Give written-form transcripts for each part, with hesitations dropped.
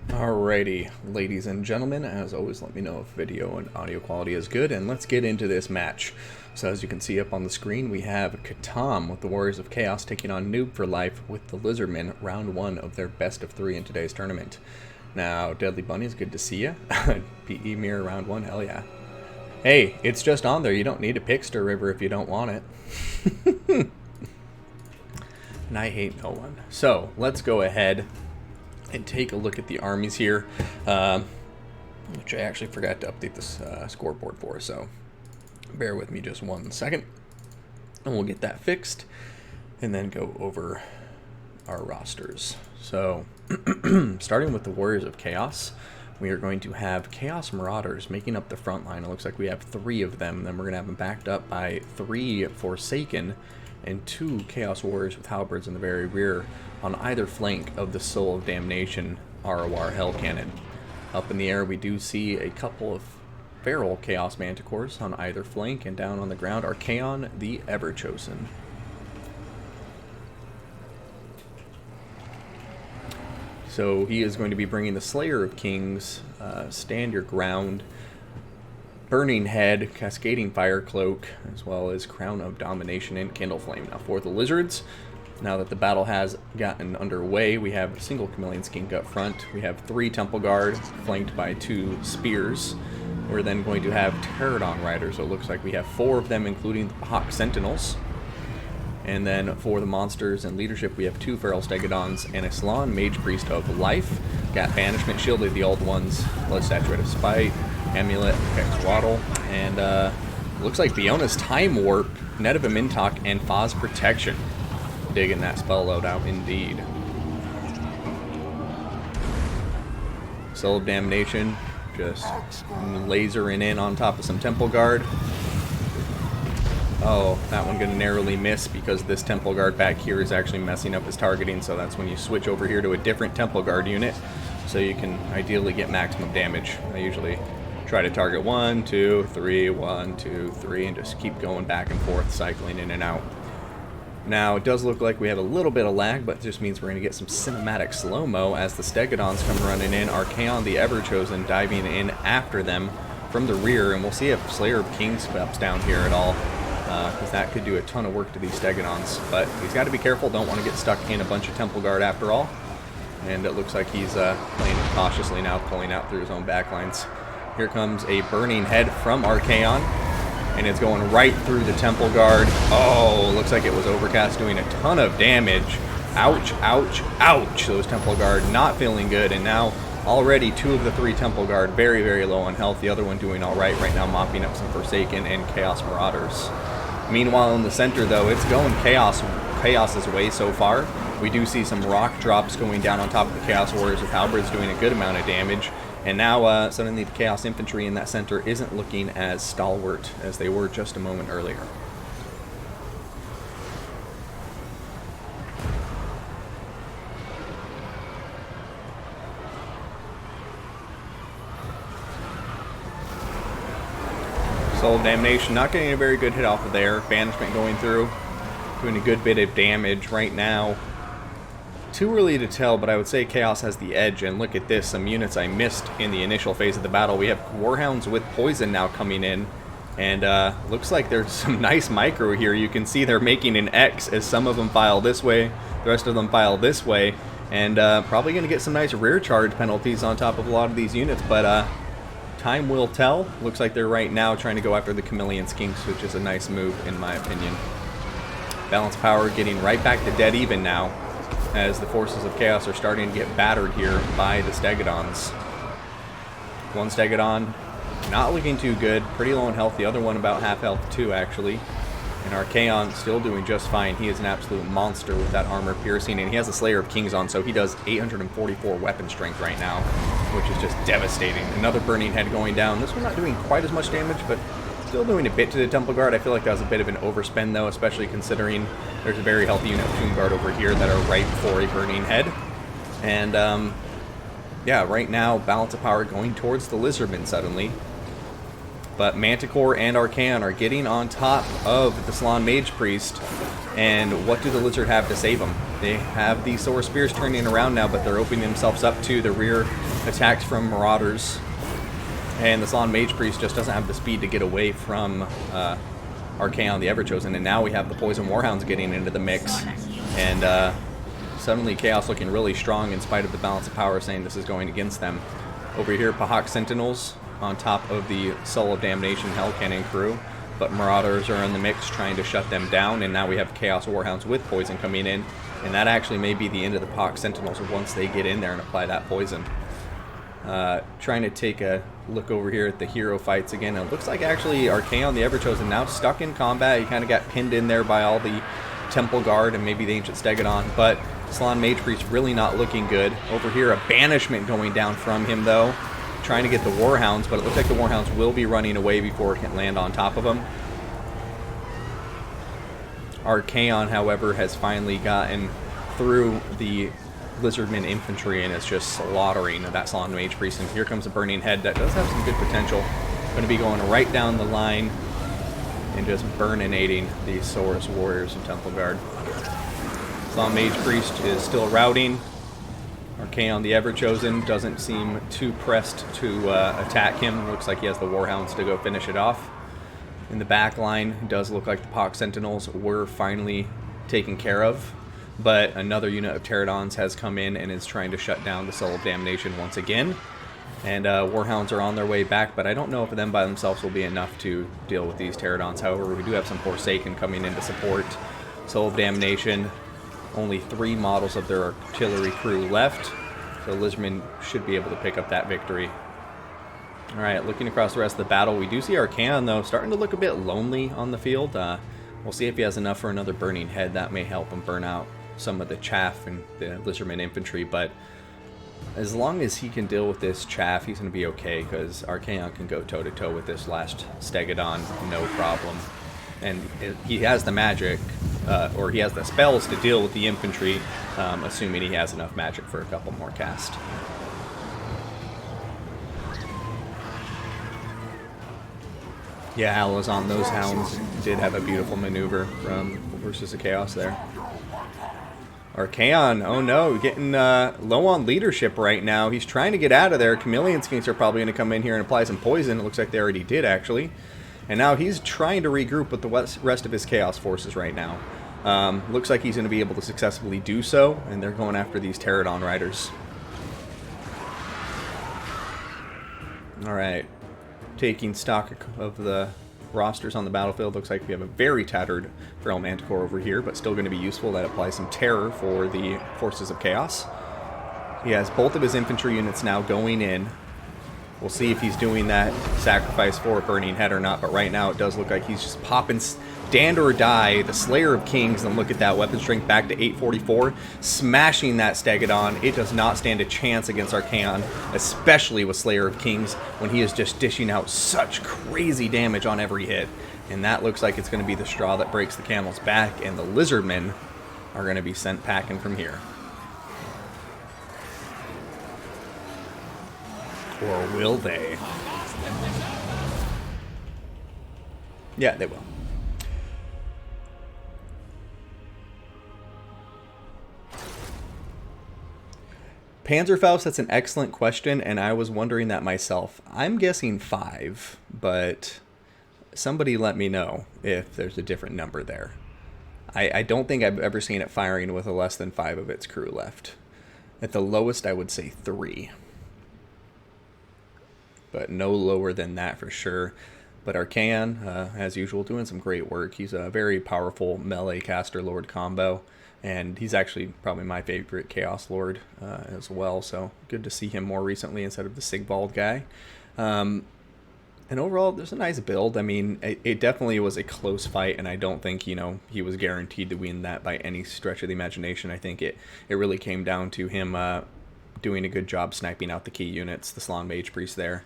Alrighty, ladies and gentlemen, as always, let me know if video and audio quality is good, and let's get into this match. So as you can see up on the screen, we have Katam with the Warriors of Chaos taking on Noob for Life with the Lizardmen, round one of their best of three in today's tournament. Now, Deadly Bunny, it's good to see ya. PE Mirror round one, hell yeah. Hey, it's just on there, you don't need a Pixter River if you don't want it. And I hate no one. So, let's go ahead and take a look at the armies here, which I actually forgot to update this scoreboard for, so bear with me just 1 second, and we'll get that fixed, and then go over our rosters. So, starting with the Warriors of Chaos, we are going to have Chaos Marauders making up the front line. It looks like we have 3 of them, and then we're going to have them backed up by 3 Forsaken, and 2 Chaos Warriors with halberds in the very rear on either flank of the Soul of Damnation ROR Hell Cannon. Up in the air we do see a couple of feral Chaos Manticores on either flank, and down on the ground Archaon the Everchosen. So he is going to be bringing the Slayer of Kings, Stand Your Ground, Burning Head, Cascading Fire Cloak, as well as Crown of Domination and Kindle Flame. Now for the Lizards, now that the battle has gotten underway, we have a single Chameleon Skink up front. We have 3 Temple Guard, flanked by 2 Spears. We're then going to have Pterodon Riders, so it looks like we have 4 of them, including the Hawk Sentinels. And then for the monsters and leadership, we have 2 Feral Stegodons and a Salon Mage Priest of Life. Got Banishment, Shielded the Old Ones, Blood Statuette of Spite, Amulet, Hex Waddle, and looks like Biona's Time Warp, Net of Mintok, and Foz Protection. Digging that spell load out indeed. Soul of Damnation, just lasering in on top of some Temple Guard. Oh, that one gonna narrowly miss because this Temple Guard back here is actually messing up his targeting, so that's when you switch over here to a different Temple Guard unit, so you can ideally get maximum damage. I usually try to target 1, 2, 3, 1, 2, 3, and just keep going back and forth, cycling in and out. Now, it does look like we have a little bit of lag, but it just means we're going to get some cinematic slow-mo as the Stegodons come running in. Archaon the Everchosen diving in after them from the rear, and we'll see if Slayer of Kings steps down here at all, because that could do a ton of work to these Stegodons. But he's got to be careful, don't want to get stuck in a bunch of Temple Guard after all. And it looks like he's playing cautiously now, pulling out through his own backlines. Here comes a Burning Head from Archaon, and it's going right through the Temple Guard. Oh, looks like it was Overcast doing a ton of damage. Ouch, ouch, ouch. Those Temple Guard not feeling good, and now already 2 of the 3 Temple Guard very, very low on health. The other one doing all right now, mopping up some Forsaken and Chaos Marauders. Meanwhile, in the center, though, it's going Chaos's way so far. We do see some rock drops going down on top of the Chaos Warriors with halberds doing a good amount of damage. And now suddenly the Chaos Infantry in that center isn't looking as stalwart as they were just a moment earlier. Soul of Damnation not getting a very good hit off of there. Banishment going through, doing a good bit of damage right now. Too early to tell, but I would say Chaos has the edge, and look at this, some units I missed in the initial phase of the battle. We have Warhounds with Poison now coming in, and looks like there's some nice micro here. You can see they're making an X as some of them file this way, the rest of them file this way, and probably going to get some nice rear charge penalties on top of a lot of these units, but time will tell. Looks like they're right now trying to go after the Chameleon Skinks, which is a nice move in my opinion. Balance Power getting right back to dead even now, as the forces of Chaos are starting to get battered here by the Stegodons. One Stegodon not looking too good, pretty low in health, the other one about half health too actually. And Archaon still doing just fine. He is an absolute monster with that armor piercing, and he has a Slayer of Kings on, so he does 844 weapon strength right now, which is just devastating. Another Burning Head going down. This one not doing quite as much damage, but still doing a bit to the Temple Guard. I feel like that was a bit of an overspend though, especially considering there's a very healthy unit of Tomb Guard over here that are ripe for a Burning Head. And yeah, right now, balance of power going towards the Lizardmen suddenly. But Manticore and Archaon are getting on top of the Salon Mage Priest. And what do the Lizard have to save them? They have the Solar Spears turning around now, but they're opening themselves up to the rear attacks from Marauders. And the Salon Mage Priest just doesn't have the speed to get away from Archaon the Everchosen. And now we have the Poison Warhounds getting into the mix. And suddenly Chaos looking really strong in spite of the balance of power saying this is going against them. Over here, Pahak Sentinels on top of the Soul of Damnation Hell Cannon crew. But Marauders are in the mix trying to shut them down. And now we have Chaos Warhounds with Poison coming in. And that actually may be the end of the Pahak Sentinels once they get in there and apply that Poison. Trying to take a look over here at the hero fights again. It looks like actually Archaon the Everchosen now stuck in combat. He kind of got pinned in there by all the Temple Guard and maybe the Ancient Stegodon. But Salon Mage Priest really not looking good. Over here, a banishment going down from him though. Trying to get the Warhounds, but it looks like the Warhounds will be running away before it can land on top of them. Archaon, however, has finally gotten through the Lizardmen infantry and is just slaughtering that Salon Mage Priest. And here comes a Burning Head that does have some good potential. Going to be going right down the line and just burninating the Saurus Warriors and Temple Guard. Salon Mage Priest is still routing. Archaon the Everchosen doesn't seem too pressed to attack him. Looks like he has the Warhounds to go finish it off. In the back line, it does look like the Pahak Sentinels were finally taken care of. But another unit of Pterodons has come in and is trying to shut down the Soul of Damnation once again. And Warhounds are on their way back, but I don't know if them by themselves will be enough to deal with these Pterodons. However, we do have some Forsaken coming in to support Soul of Damnation. Only 3 models of their artillery crew left, so Lizardmen should be able to pick up that victory. Alright, looking across the rest of the battle, we do see Archaon, though, starting to look a bit lonely on the field. We'll see if he has enough for another Burning Head. That may help him burn out some of the chaff and the Lizardmen infantry, but as long as he can deal with this chaff, he's going to be okay, because Archaon can go toe-to-toe with this last Stegodon, no problem. And he has the magic, or he has the spells to deal with the infantry, assuming he has enough magic for a couple more casts. Yeah, Al on those hounds did have a beautiful maneuver from versus the Chaos there. Archaon, oh no, getting low on leadership right now. He's trying to get out of there. Chameleon Skinks are probably going to come in here and apply some poison. It looks like they already did, actually. And now he's trying to regroup with the rest of his Chaos forces right now. Looks like he's going to be able to successfully do so, and they're going after these Pterodon Riders. Alright, taking stock of the rosters on the battlefield. Looks like we have a very tattered Feral Manticore over here, but still going to be useful. That applies some terror for the forces of Chaos. He has both of his infantry units now going in. We'll see if he's doing that sacrifice for a Burning Head or not, but right now it does look like he's just popping stand or die, the Slayer of Kings, and look at that weapon strength back to 844, smashing that Stegodon. It does not stand a chance against Archaon, especially with Slayer of Kings, when he is just dishing out such crazy damage on every hit. And that looks like it's going to be the straw that breaks the camel's back, and the Lizardmen are going to be sent packing from here. Or will they? Yeah, they will. Panzerfaust, that's an excellent question, and I was wondering that myself. I'm guessing 5, but somebody let me know if there's a different number there. I don't think I've ever seen it firing with a less than 5 of its crew left. At the lowest, I would say 3. But no lower than that for sure. But Archaon, as usual, doing some great work. He's a very powerful melee caster lord combo, and he's actually probably my favorite Chaos Lord as well, so good to see him more recently instead of the Sigvald guy. And overall, there's a nice build. I mean, it definitely was a close fight, and I don't think, you know, he was guaranteed to win that by any stretch of the imagination. I think it really came down to him doing a good job sniping out the key units, the Salon Mage Priest there.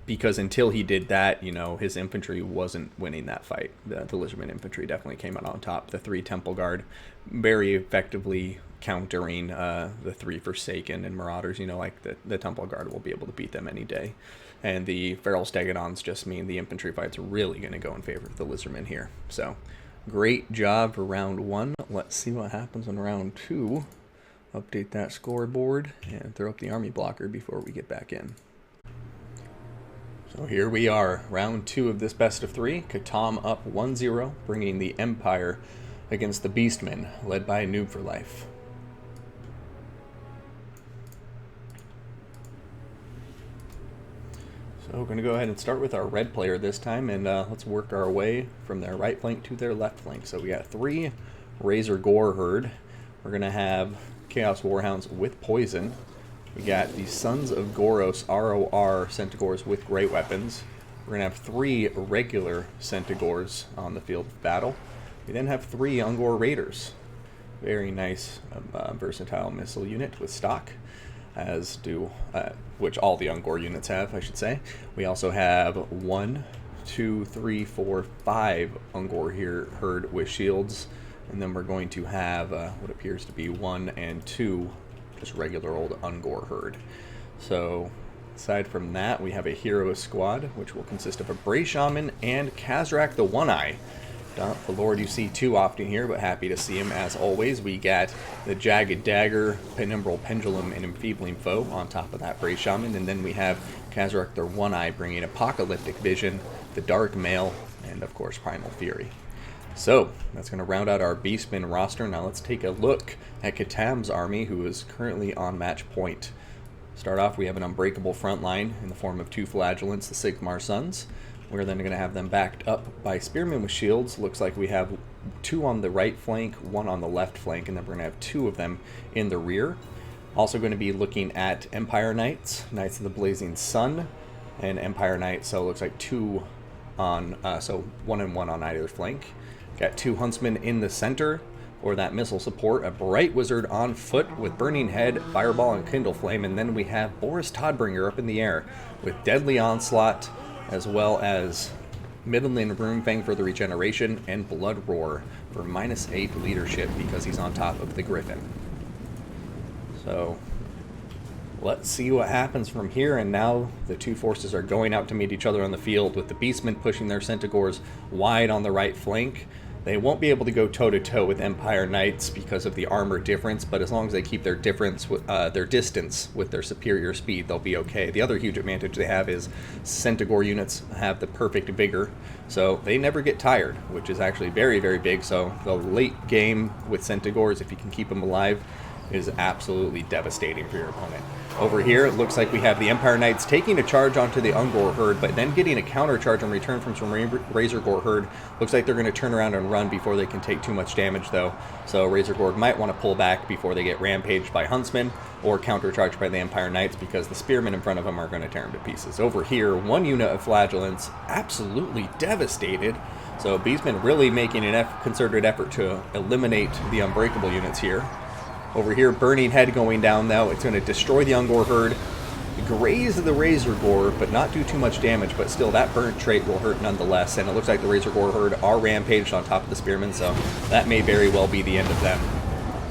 Because until he did that, you know, his infantry wasn't winning that fight. The Lizardmen infantry definitely came out on top. The 3 Temple Guard very effectively countering the 3 Forsaken and Marauders. You know, like the Temple Guard will be able to beat them any day. And the Feral Stegodons just mean the infantry fight's really going to go in favor of the Lizardmen here. So, great job for round 1. Let's see what happens in round 2. update that scoreboard and throw up the army blocker before we get back in. So here we are, round 2 of this best of 3. Katam up 1-0, bringing the Empire against the Beastmen, led by Noob for Life. So we're going to go ahead and start with our red player this time, and let's work our way from their right flank to their left flank. So we got 3 Razor Gore Herd. We're going to have Chaos Warhounds with poison. We got the Sons of Goros ROR Centaurs with great weapons. We're going to have 3 regular Centaurs on the field of battle. We then have 3 Ungor Raiders. Very nice, versatile missile unit with stock, as do, which all the Ungor units have, I should say. We also have 1, 2, 3, 4, 5 Ungor here Herd with shields. And then we're going to have what appears to be 1 and 2 just regular old Ungor Herd. So aside from that, we have a hero squad, which will consist of a Bray Shaman and Kazrak the One-Eye. Not the Lord you see too often here, but happy to see him as always. We got the Jagged Dagger, Penumbral Pendulum, and Enfeebling Foe on top of that Bray Shaman. And then we have Kazrak the One-Eye bringing Apocalyptic Vision, the Dark Mail, and of course Primal Fury. So, that's going to round out our Beastmen roster. Now let's take a look at Katam's army, who is currently on match point. Start off, we have an unbreakable front line in the form of 2 Flagellants, the Sigmar Sons. We're then going to have them backed up by Spearmen with shields. Looks like we have 2 on the right flank, 1 on the left flank, and then we're going to have 2 of them in the rear. Also going to be looking at Empire Knights, Knights of the Blazing Sun, and Empire Knights, so it looks like 2 on, so 1 and 1 on either flank. Got 2 Huntsmen in the center for that missile support, a Bright Wizard on foot with Burning Head, Fireball, and Kindle Flame, and then we have Boris Todbringer up in the air with Deadly Onslaught, as well as Midland Runefang for the regeneration, and Blood Roar for -8 leadership because he's on top of the Griffin. So let's see what happens from here, and now the 2 forces are going out to meet each other on the field with the Beastmen pushing their Centaurs wide on the right flank. They won't be able to go toe-to-toe with Empire Knights because of the armor difference, but as long as they keep their distance with their superior speed, they'll be okay. The other huge advantage they have is Centaur units have the perfect vigor, so they never get tired, which is actually very, very big. So the late game with Centaurs, if you can keep them alive, is absolutely devastating for your opponent. Over here, it looks like we have the Empire Knights taking a charge onto the Ungor Herd, but then getting a counter charge in return from some Razor Gore Herd. Looks like they're going to turn around and run before they can take too much damage, though. So Razor Gore might want to pull back before they get rampaged by Huntsmen or counter charged by the Empire Knights, because the Spearmen in front of them are going to tear them to pieces. Over here, 1 unit of Flagellants absolutely devastated. So Beastmen really making a concerted effort to eliminate the Unbreakable units here. Over here, Burning Head going down now. It's going to destroy the Ungor Herd, graze the Razor Gore, but not do too much damage, but still that burnt trait will hurt nonetheless, and it looks like the Razor Gore Herd are rampaged on top of the Spearmen, so that may very well be the end of them.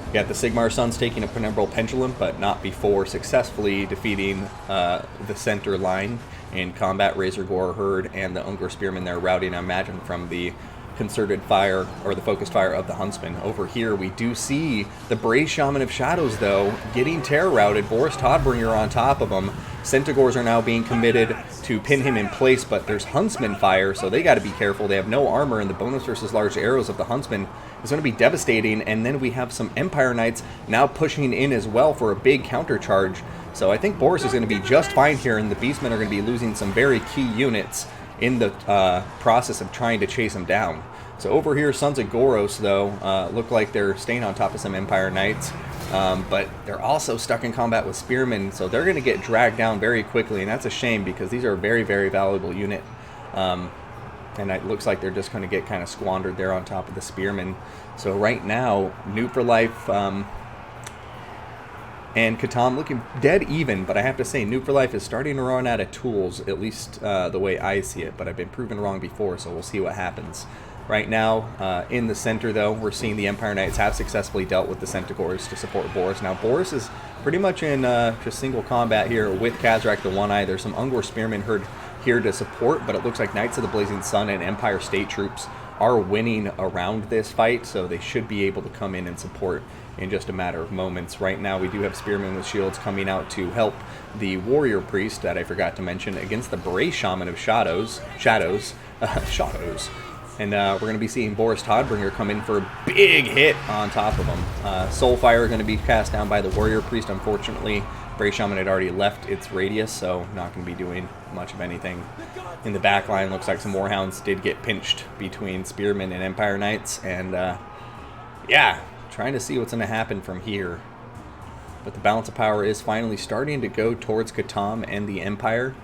You got the Sigmar Sons taking a Penumbral Pendulum, but not before successfully defeating the center line in combat. Razor Gore Herd and the Ungor Spearmen there routing, I imagine, from the concerted fire or the focused fire of the Huntsman. Over here we do see the Bray Shaman of Shadows, though, getting terror routed. Boris Todbringer on top of him. Centaurs are now being committed to pin him in place, but there's Huntsman fire, so they got to be careful. They have no armor, and the bonus versus large arrows of the Huntsman is going to be devastating. And then we have some Empire Knights now pushing in as well for a big counter charge. So I think Boris is going to be just fine here, and the Beastmen are going to be losing some very key units in the process of trying to chase him down. So over here, Sons of Goros, though, look like they're staying on top of some Empire Knights, but they're also stuck in combat with Spearmen, so they're going to get dragged down very quickly, and that's a shame because these are a very, very valuable unit. And it looks like they're just going to get kind of squandered there on top of the Spearmen. So right now, Noob for Life and Katam looking dead even, but I have to say Noob for Life is starting to run out of tools, at least the way I see it, but I've been proven wrong before, so we'll see what happens. Right now, in the center, though, we're seeing the Empire Knights have successfully dealt with the Centaurs to support Boris. Now, Boris is pretty much in just single combat here with Kazrak the One-Eye. There's some Ungor Spearmen Herd here to support, but it looks like Knights of the Blazing Sun and Empire State troops are winning around this fight, so they should be able to come in and support in just a matter of moments. Right now we do have Spearmen with shields coming out to help the Warrior Priest that I forgot to mention against the Bray Shaman of Shadows. And we're going to be seeing Boris Todbringer come in for a big hit on top of him. Soulfire going to be cast down by the Warrior Priest. Unfortunately, Bray Shaman had already left its radius, so not going to be doing much of anything. In the back line, looks like some Warhounds did get pinched between Spearmen and Empire Knights. And yeah, trying to see what's going to happen from here. But the balance of power is finally starting to go towards Katam and the Empire.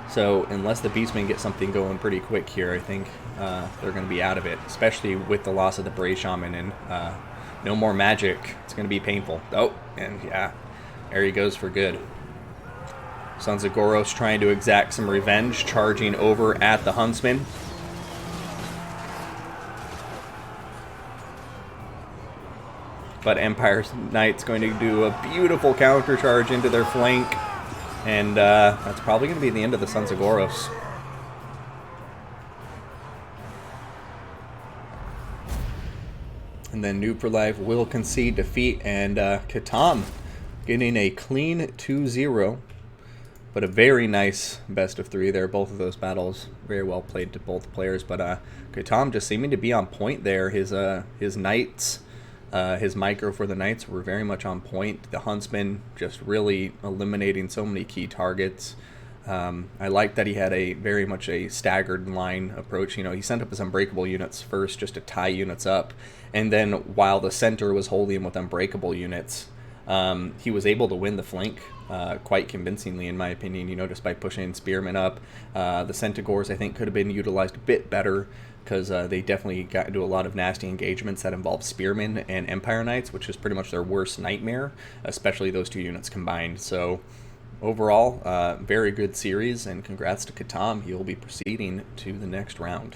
So unless the Beastmen get something going pretty quick here, I think they're going to be out of it, especially with the loss of the Bray Shaman and no more magic. It's going to be painful. Oh, and yeah, there he goes for good. Sons of Goros trying to exact some revenge, charging over at the Huntsman. But Empire Knight's going to do a beautiful counter charge into their flank. And that's probably going to be the end of the Sons of Goros. And then Noob for Life will concede defeat. And Katam getting a clean 2-0. But a very nice best of 3 there. Both of those battles very well played to both players. But Katam just seeming to be on point there. His Knights... his micro for the Knights were very much on point. The Huntsman just really eliminating so many key targets. I like that he had very much a staggered line approach. You know, he sent up his unbreakable units first just to tie units up. And then while the center was holding him with unbreakable units, he was able to win the flank quite convincingly, in my opinion, you know, just by pushing Spearmen up. The Centaurs, I think, could have been utilized a bit better, because they definitely got into a lot of nasty engagements that involved Spearmen and Empire Knights, which is pretty much their worst nightmare, especially those two units combined. So overall, very good series, and congrats to Katam. He'll be proceeding to the next round.